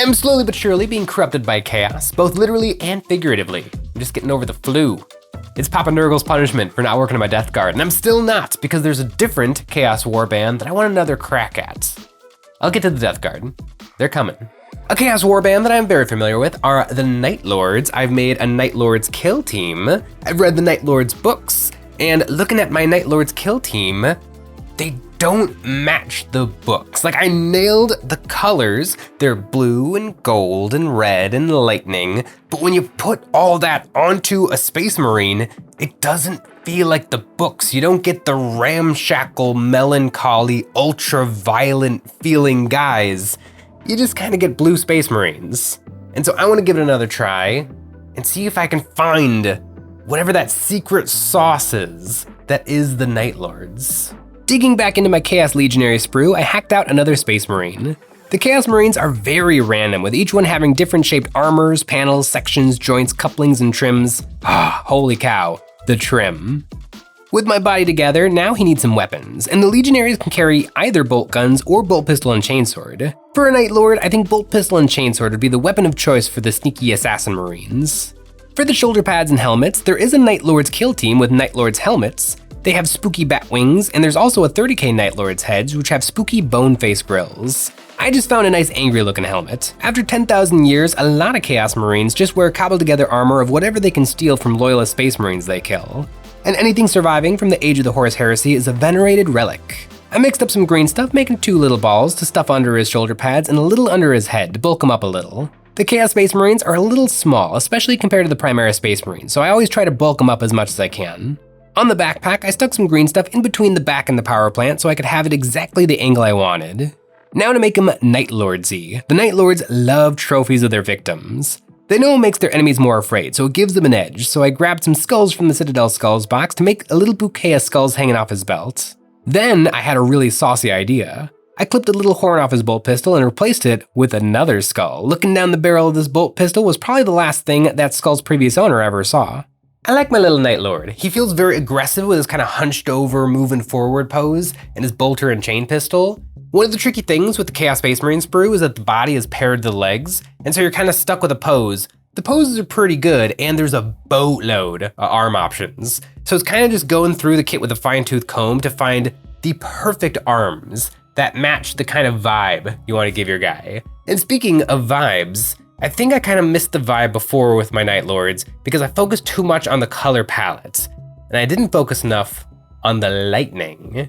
am slowly but surely being corrupted by chaos, both literally and figuratively. I'm just getting over the flu. It's Papa Nurgle's punishment for not working on my Death Guard, and I'm still not, because there's a different Chaos Warband that I want another crack at. I'll get to the Death Guard. They're coming. A Chaos Warband that I'm very familiar with are the Night Lords. I've made a Night Lords kill team. I've read the Night Lords books, and looking at my Night Lords kill team, they don't match the books. Like, I nailed the colors. They're blue and gold and red and lightning, but when you put all that onto a Space Marine, it doesn't feel like the books. You don't get the ramshackle, melancholy, ultra-violent feeling guys. You just kind of get blue Space Marines. And so I want to give it another try and see if I can find whatever that secret sauce is that is the Night Lords. Digging back into my Chaos Legionary sprue, I hacked out another Space Marine. The Chaos Marines are very random, with each one having different shaped armors, panels, sections, joints, couplings, and trims. Holy cow, the trim. With my body together, now he needs some weapons, and the Legionaries can carry either bolt guns or bolt pistol and chainsword. For a Night Lord, I think bolt pistol and chainsword would be the weapon of choice for the sneaky assassin Marines. For the shoulder pads and helmets, there is a Night Lord's kill team with Night Lord's helmets. They have spooky bat wings, and there's also a 30k Night Lord's heads, which have spooky bone face grills. I just found a nice angry looking helmet. After 10,000 years, a lot of Chaos Marines just wear cobbled together armor of whatever they can steal from loyalist Space Marines they kill. And anything surviving from the Age of the Horus Heresy is a venerated relic. I mixed up some green stuff, making 2 little balls to stuff under his shoulder pads and a little under his head to bulk him up a little. The Chaos Space Marines are a little small, especially compared to the Primaris Space Marines, so I always try to bulk them up as much as I can. On the backpack, I stuck some green stuff in between the back and the power plant so I could have it exactly the angle I wanted. Now to make them Night Lordsy. The Night Lords love trophies of their victims. They know it makes their enemies more afraid, so it gives them an edge, so I grabbed some skulls from the Citadel Skulls box to make a little bouquet of skulls hanging off his belt. Then I had a really saucy idea. I clipped a little horn off his bolt pistol and replaced it with another skull. Looking down the barrel of this bolt pistol was probably the last thing that skull's previous owner ever saw. I like my little Night Lord. He feels very aggressive with his kind of hunched over, moving forward pose and his bolter and chain pistol. One of the tricky things with the Chaos Space Marine sprue is that the body is paired to the legs, and so you're kind of stuck with a pose. The poses are pretty good, and there's a boatload of arm options. So it's kind of just going through the kit with a fine-tooth comb to find the perfect arms that match the kind of vibe you want to give your guy. And speaking of vibes, I think I kind of missed the vibe before with my Night Lords because I focused too much on the color palette, and I didn't focus enough on the lightning.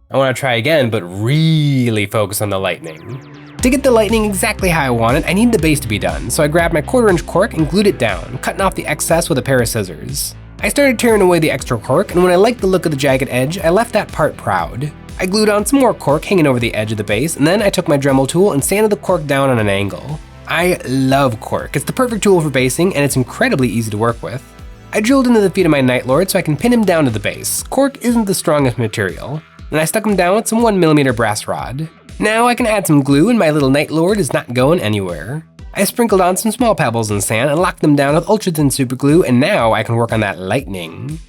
I want to try again, but really focus on the lightning. To get the lightning exactly how I wanted, I need the base to be done, so I grabbed my 1/4-inch cork and glued it down, cutting off the excess with a pair of scissors. I started tearing away the extra cork, and when I liked the look of the jagged edge, I left that part proud. I glued on some more cork hanging over the edge of the base, and then I took my Dremel tool and sanded the cork down on an angle. I love cork. It's the perfect tool for basing, and it's incredibly easy to work with. I drilled into the feet of my Night Lord so I can pin him down to the base. Cork isn't the strongest material, and I stuck him down with some 1mm brass rod. Now I can add some glue, and my little Night Lord is not going anywhere. I sprinkled on some small pebbles and sand and locked them down with ultra thin super glue, and now I can work on that lightning.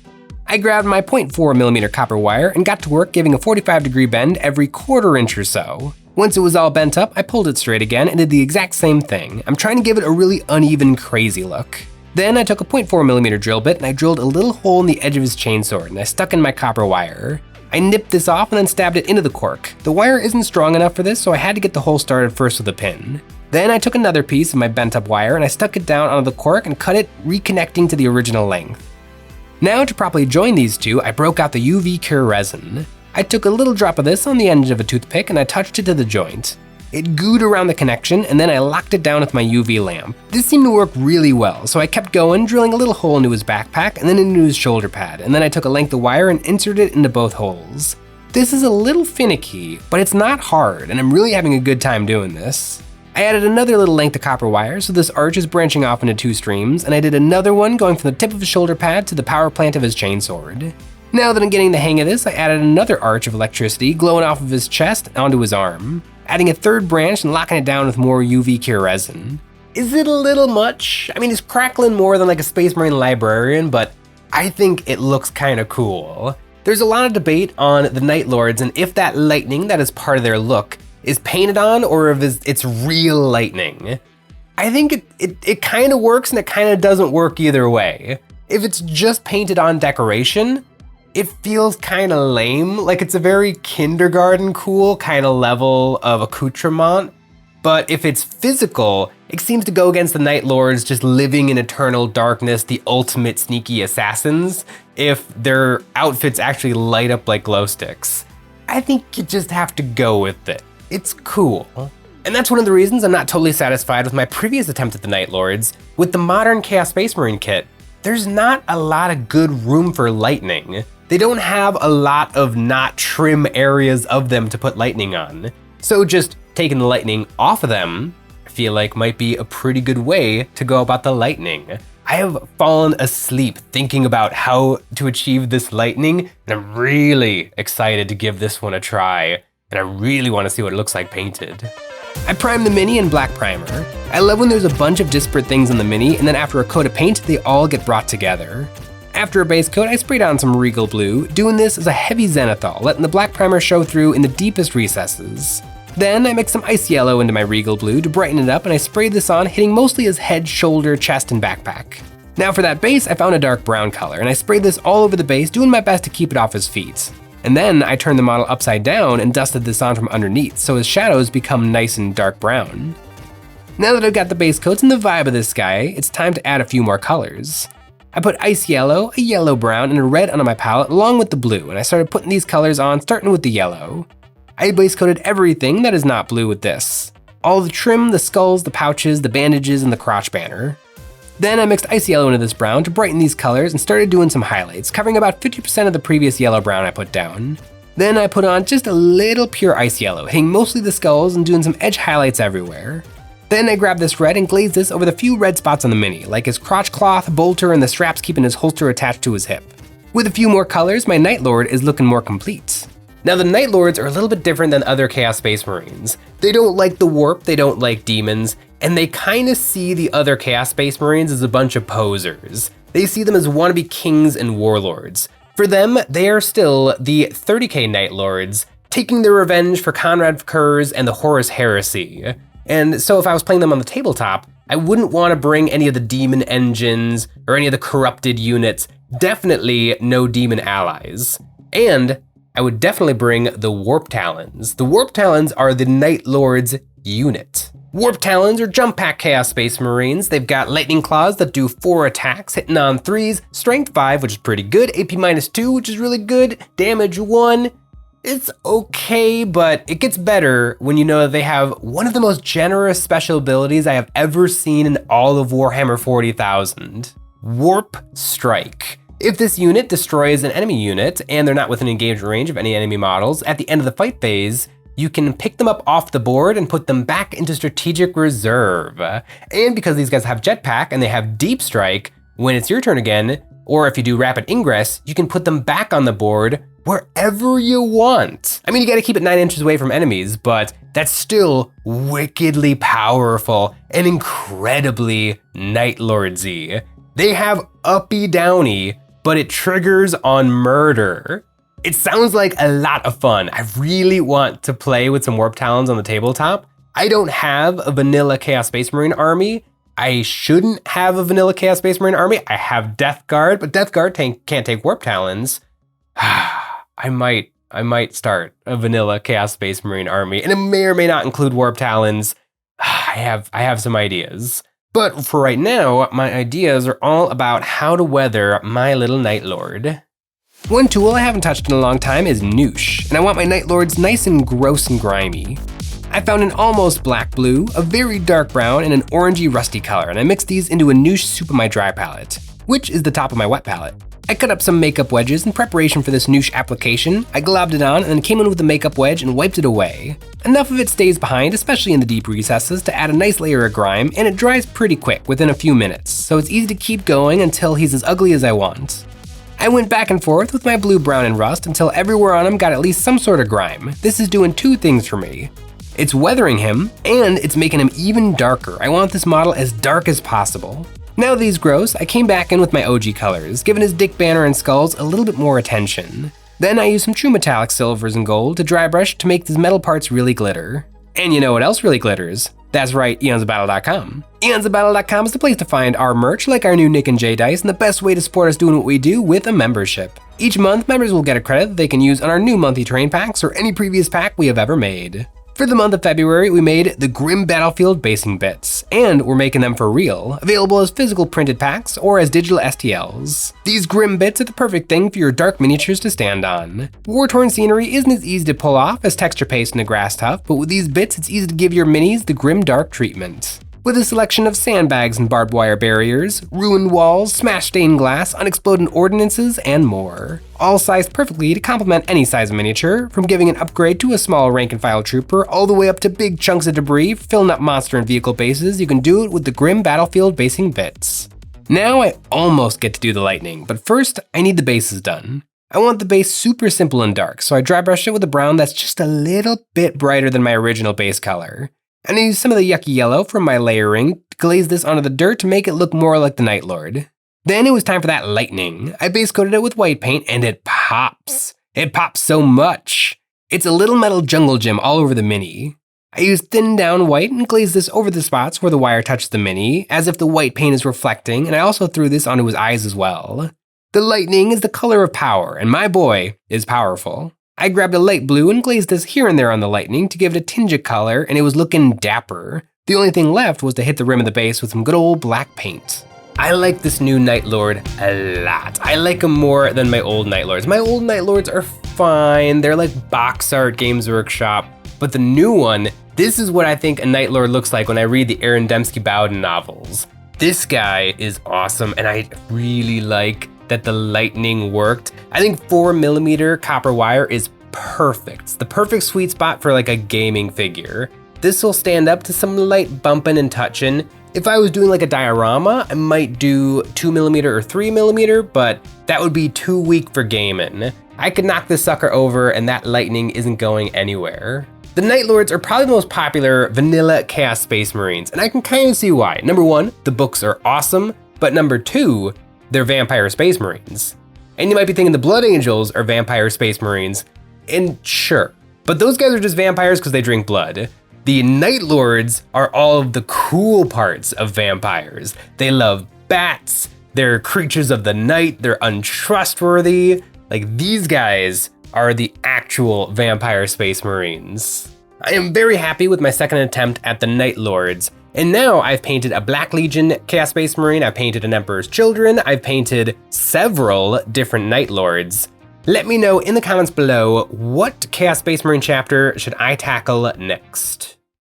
I grabbed my 0.4mm copper wire and got to work giving a 45-degree bend every 1/4 inch or so. Once it was all bent up, I pulled it straight again and did the exact same thing. I'm trying to give it a really uneven, crazy look. Then I took a 0.4mm drill bit and I drilled a little hole in the edge of his chainsword and I stuck in my copper wire. I nipped this off and then stabbed it into the cork. The wire isn't strong enough for this, so I had to get the hole started first with a pin. Then I took another piece of my bent up wire and I stuck it down onto the cork and cut it, reconnecting to the original length. Now to properly join these two, I broke out the UV cure resin. I took a little drop of this on the end of a toothpick and I touched it to the joint. It gooed around the connection and then I locked it down with my UV lamp. This seemed to work really well, so I kept going, drilling a little hole into his backpack and then into his shoulder pad, and then I took a length of wire and inserted it into both holes. This is a little finicky, but it's not hard, and I'm really having a good time doing this. I added another little length of copper wire so this arch is branching off into 2 streams, and I did another one going from the tip of his shoulder pad to the power plant of his chainsword. Now that I'm getting the hang of this, I added another arch of electricity glowing off of his chest onto his arm, adding a 3rd branch and locking it down with more UV cure resin. Is it a little much? I mean, it's crackling more than like a Space Marine librarian, but I think it looks kind of cool. There's a lot of debate on the Night Lords and if that lightning that is part of their look is painted on or if it's real lightning. I think it kind of works and it kind of doesn't work either way. If it's just painted on decoration, it feels kind of lame, like it's a very kindergarten cool kind of level of accoutrement. But if it's physical, it seems to go against the Night Lords just living in eternal darkness, the ultimate sneaky assassins, if their outfits actually light up like glow sticks. I think you just have to go with it. It's cool. And that's one of the reasons I'm not totally satisfied with my previous attempt at the Night Lords. With the modern Chaos Space Marine kit, there's not a lot of good room for lightning. They don't have a lot of not trim areas of them to put lightning on. So just taking the lightning off of them, I feel like might be a pretty good way to go about the lightning. I have fallen asleep thinking about how to achieve this lightning, and I'm really excited to give this one a try, and I really want to see what it looks like painted. I primed the Mini in black primer. I love when there's a bunch of disparate things on the Mini, and then after a coat of paint, they all get brought together. After a base coat, I sprayed on some Regal Blue, doing this as a heavy zenithal, letting the black primer show through in the deepest recesses. Then I mixed some ice yellow into my Regal Blue to brighten it up, and I sprayed this on, hitting mostly his head, shoulder, chest, and backpack. Now for that base, I found a dark brown color, and I sprayed this all over the base, doing my best to keep it off his feet. And then I turned the model upside down and dusted this on from underneath, so his shadows become nice and dark brown. Now that I've got the base coats and the vibe of this guy, it's time to add a few more colors. I put ice yellow, a yellow brown, and a red onto my palette along with the blue, and I started putting these colors on, starting with the yellow. I base coated everything that is not blue with this. All the trim, the skulls, the pouches, the bandages, and the crotch banner. Then I mixed ice yellow into this brown to brighten these colors and started doing some highlights, covering about 50% of the previous yellow brown I put down. Then I put on just a little pure ice yellow, hitting mostly the skulls and doing some edge highlights everywhere. Then I grabbed this red and glazed this over the few red spots on the Mini, like his crotch cloth, bolter, and the straps keeping his holster attached to his hip. With a few more colors, my Night Lord is looking more complete. Now the Night Lords are a little bit different than other Chaos Space Marines. They don't like the warp, they don't like demons, and they kind of see the other Chaos Space Marines as a bunch of posers. They see them as wannabe kings and warlords. For them, they are still the 30k Night Lords, taking their revenge for Conrad Kurz and the Horus Heresy. And so if I was playing them on the tabletop, I wouldn't want to bring any of the demon engines or any of the corrupted units, definitely no demon allies. And I would definitely bring the Warp Talons. The Warp Talons are the Night Lord's unit. Warp Talons are jump pack Chaos Space Marines. They've got lightning claws that do 4 attacks, hitting on 3s, strength 5, which is pretty good, AP -2, which is really good, damage 1. It's okay, but it gets better when you know that they have one of the most generous special abilities I have ever seen in all of Warhammer 40,000. Warp Strike. If this unit destroys an enemy unit and they're not within engagement range of any enemy models, at the end of the fight phase, you can pick them up off the board and put them back into strategic reserve. And because these guys have jetpack and they have deep strike, when it's your turn again, or if you do rapid ingress, you can put them back on the board wherever you want. I mean, you gotta keep it 9 inches away from enemies, but that's still wickedly powerful and incredibly Night Lordsy. They have uppy downy, but it triggers on murder. It sounds like a lot of fun. I really want to play with some Warp Talons on the tabletop. I don't have a vanilla Chaos Space Marine army. I shouldn't have a vanilla Chaos Space Marine army. I have Death Guard, but Death Guard can't take Warp Talons. I might start a vanilla Chaos Space Marine army, and it may or may not include Warp Talons. I have some ideas. But for right now, my ideas are all about how to weather my little Night Lord. One tool I haven't touched in a long time is Noosh, and I want my Night Lords nice and gross and grimy. I found an almost black blue, a very dark brown, and an orangey rusty color, and I mixed these into a Noosh soup of my dry palette, which is the top of my wet palette. I cut up some makeup wedges in preparation for this Noosh application. I globbed it on and then came in with a makeup wedge and wiped it away. Enough of it stays behind, especially in the deep recesses, to add a nice layer of grime, and it dries pretty quick within a few minutes, so it's easy to keep going until he's as ugly as I want. I went back and forth with my blue, brown, and rust until everywhere on him got at least some sort of grime. This is doing 2 things for me. It's weathering him, and it's making him even darker. I want this model as dark as possible. Now that he's gross, I came back in with my OG colors, giving his dick banner and skulls a little bit more attention. Then I used some true metallic silvers and gold to dry brush to make these metal parts really glitter. And you know what else really glitters? That's right, EonsOfBattle.com. EonsOfBattle.com is the place to find our merch, like our new Nick and Jay dice, and the best way to support us doing what we do with a membership. Each month, members will get a credit that they can use on our new monthly terrain packs or any previous pack we have ever made. For the month of February, we made the Grim Battlefield basing bits, and we're making them for real, available as physical printed packs or as digital STLs. These Grim bits are the perfect thing for your dark miniatures to stand on. War-torn scenery isn't as easy to pull off as texture paste and a grass tuff, but with these bits, it's easy to give your minis the grim dark treatment. With a selection of sandbags and barbed wire barriers, ruined walls, smashed stained glass, unexploded ordnances, and more. All sized perfectly to complement any size miniature, from giving an upgrade to a small rank and file trooper, all the way up to big chunks of debris filling up monster and vehicle bases. You can do it with the Grim Battlefield basing bits. Now I almost get to do the lightning, but first I need the bases done. I want the base super simple and dark, so I dry brushed it with a brown that's just a little bit brighter than my original base color. And I used some of the yucky yellow from my layering to glaze this onto the dirt to make it look more like the Night Lord. Then it was time for that lightning. I base coated it with white paint and it pops. It pops so much. It's a little metal jungle gym all over the mini. I used thinned down white and glazed this over the spots where the wire touched the mini, as if the white paint is reflecting, and I also threw this onto his eyes as well. The lightning is the color of power, and my boy is powerful. I grabbed a light blue and glazed this here and there on the lightning to give it a tinge of color, and it was looking dapper. The only thing left was to hit the rim of the base with some good old black paint. I like this new Night Lord a lot. I like him more than my old Night Lords. My old Night Lords are fine. They're like box art Games Workshop, but the new one, this is what I think a Night Lord looks like when I read the Aaron Dembski-Bowden novels. This guy is awesome, and I really like that the lightning worked. I think 4mm copper wire is perfect. It's the perfect sweet spot for like a gaming figure. This will stand up to some light bumping and touching. If I was doing like a diorama, I might do 2mm or 3mm, but that would be too weak for gaming. I could knock this sucker over and that lightning isn't going anywhere. The Night Lords are probably the most popular vanilla Chaos Space Marines, and I can kind of see why. Number one, the books are awesome, but number two, they're vampire Space Marines. And you might be thinking the Blood Angels are vampire Space Marines, and sure, but those guys are just vampires because they drink blood. The Night Lords are all of the cool parts of vampires. They love bats, they're creatures of the night, they're untrustworthy. Like, these guys are the actual vampire Space Marines. I am very happy with my second attempt at the Night Lords. And now I've painted a Black Legion Chaos Space Marine, I've painted an Emperor's Children, I've painted several different Night Lords. Let me know in the comments below, what Chaos Space Marine chapter should I tackle next?